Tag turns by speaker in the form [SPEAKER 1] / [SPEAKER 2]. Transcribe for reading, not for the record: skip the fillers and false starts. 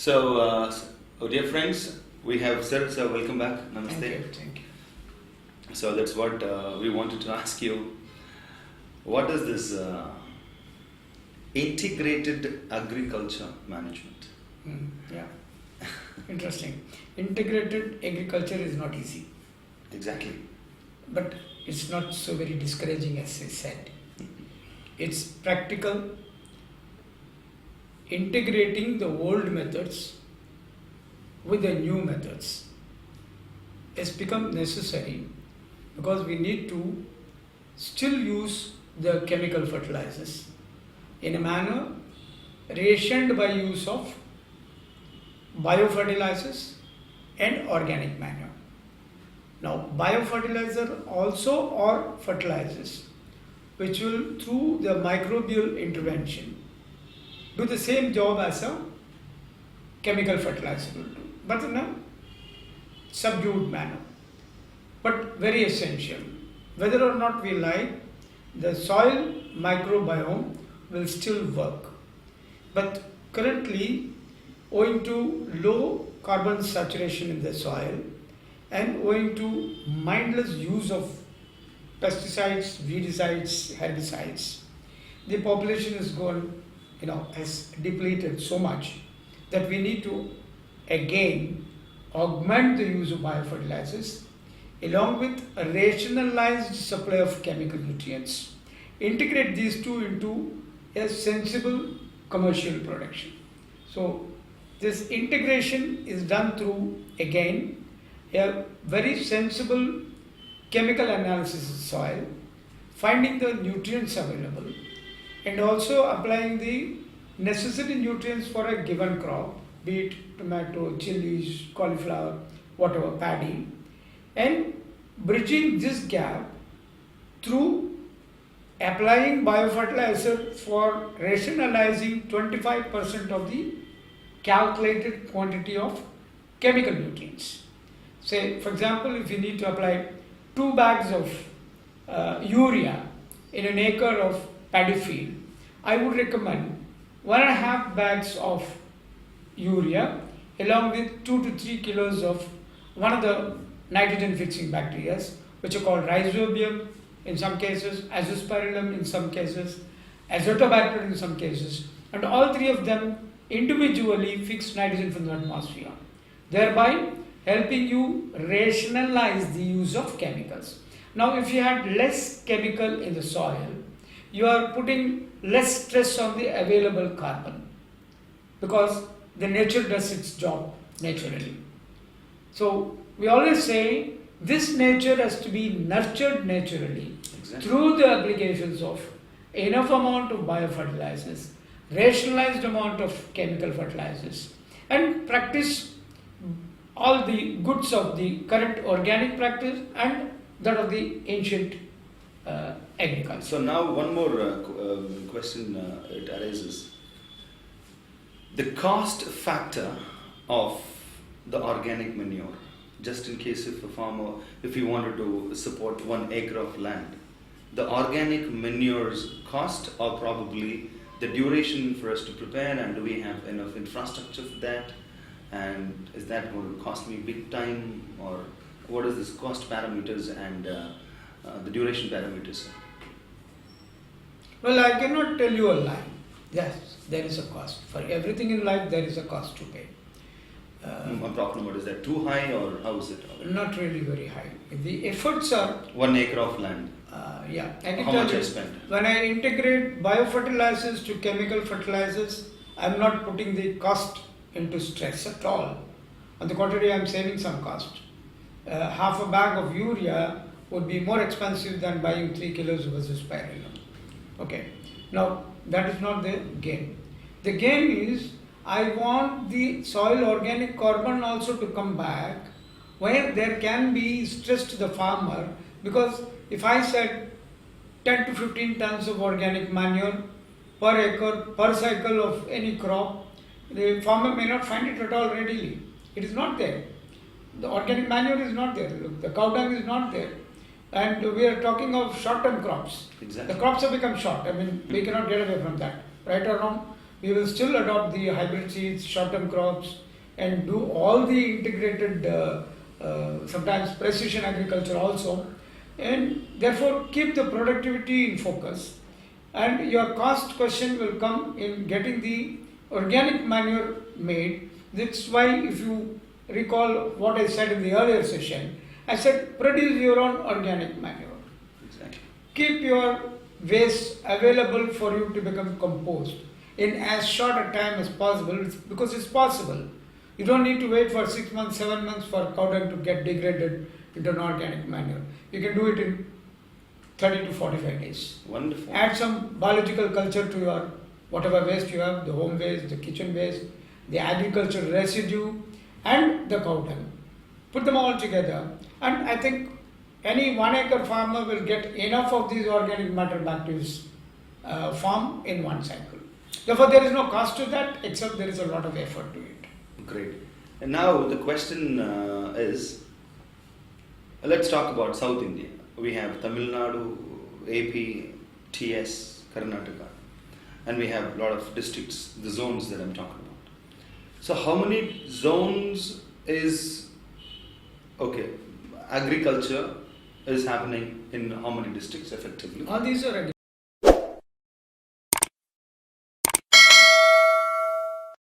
[SPEAKER 1] Dear friends, we have Sir. So, welcome back. Namaste.
[SPEAKER 2] Thank you.
[SPEAKER 1] So, that's what we wanted to ask you. What is this integrated agriculture management?
[SPEAKER 2] Yeah, interesting. Integrated agriculture is not easy,
[SPEAKER 1] Exactly.
[SPEAKER 2] but it's not so very discouraging as I said. It's practical, integrating the old methods with the new methods. It's become necessary because we need to still use the chemical fertilizers in a manner rationed by use of biofertilizers and organic manure. Now, biofertilizer also are fertilizers which will, through the microbial intervention, do the same job as a chemical fertilizer will do, but in a subdued manner, but very essential. Whether or not we like, the soil microbiome will still work. But currently, owing to low carbon saturation in the soil and owing to mindless use of pesticides, weedicides, herbicides, the population has gone, has depleted so much that we need to again augment the use of biofertilizers along with a rationalized supply of chemical nutrients, integrate these two into a sensible commercial production. So this integration is done through, again, a very sensible chemical analysis of soil, finding the nutrients available, and also applying the necessary nutrients for a given crop, be it tomato, chilies, cauliflower, whatever, paddy, and bridging this gap through applying biofertilizer for rationalizing 25% of the calculated quantity of chemical nutrients. Say, for example, if you need to apply 2 bags of urea in an acre of paddy field, I would recommend 1.5 bags of urea along with 2 to 3 kilos of one of the nitrogen fixing bacteria, which are called rhizobium in some cases, azospirillum in some cases, azotobacter in some cases, and all 3 of them individually fix nitrogen from the atmosphere, thereby helping you rationalize the use of chemicals. Now, if you had less chemical in the soil, you are putting less stress on the available carbon because the nature does its job naturally. So, we always say this nature has to be nurtured naturally through the applications of enough amount of biofertilizers, rationalized amount of chemical fertilizers, and practice all the goods of the current organic practice and that of the ancient agriculture.
[SPEAKER 1] So now one more question it arises. The cost factor of the organic manure, just in case if a farmer, if he wanted to support 1 acre of land, the organic manure's cost or probably the duration for us to prepare, and do we have enough infrastructure for that? And is that going to cost me big time, or what is this cost parameters and the duration parameters?
[SPEAKER 2] Well, I cannot tell you a lie. Yes, there is a cost. For everything in life, there is a cost to pay.
[SPEAKER 1] I'm talking about, is that too high or how is it?
[SPEAKER 2] Not really very high. The efforts are...
[SPEAKER 1] 1 acre of land.
[SPEAKER 2] Yeah. And
[SPEAKER 1] how much I spend?
[SPEAKER 2] When I integrate biofertilizers to chemical fertilizers, I'm not putting the cost into stress at all. On the contrary, I'm saving some cost. Half a bag of urea would be more expensive than buying 3 kilos of azospirillum. Okay. Now, that is not the game. The game is, I want the soil organic carbon also to come back, where there can be stress to the farmer, because if I said 10 to 15 tons of organic manure per acre, per cycle of any crop, the farmer may not find it at all readily. It is not there. The organic manure is not there. Look, the cow dung is not there. And we are talking of short-term crops.
[SPEAKER 1] Exactly.
[SPEAKER 2] The crops have become short. I mean, we cannot get away from that. Right or wrong? we will still adopt the hybrid seeds, short-term crops, and do all the integrated, sometimes precision agriculture also. And therefore, keep the productivity in focus. And your cost question will come in getting the organic manure made. That's why, if you recall what I said in the earlier session, I said produce your own organic manure.
[SPEAKER 1] Exactly.
[SPEAKER 2] Keep your waste available for you to become compost in as short a time as possible, because it's possible. You don't need to wait for 6 months, 7 months for cow dung to get degraded into an organic manure. You can do it in 30 to 45 days.
[SPEAKER 1] Wonderful.
[SPEAKER 2] Add some biological culture to your whatever waste you have, the home waste, the kitchen waste, the agricultural residue, and the cow dung. Put them all together, and I think any 1 acre farmer will get enough of these organic matter back to his farm in one cycle. Therefore, there is no cost to that, except there is a lot of effort to it.
[SPEAKER 1] Great. And now the question is, let's talk about South India. We have Tamil Nadu, AP, TS, Karnataka, and we have a lot of districts, the zones that I'm talking about. So how many zones is, okay, agriculture is happening in how many districts effectively?
[SPEAKER 2] All these are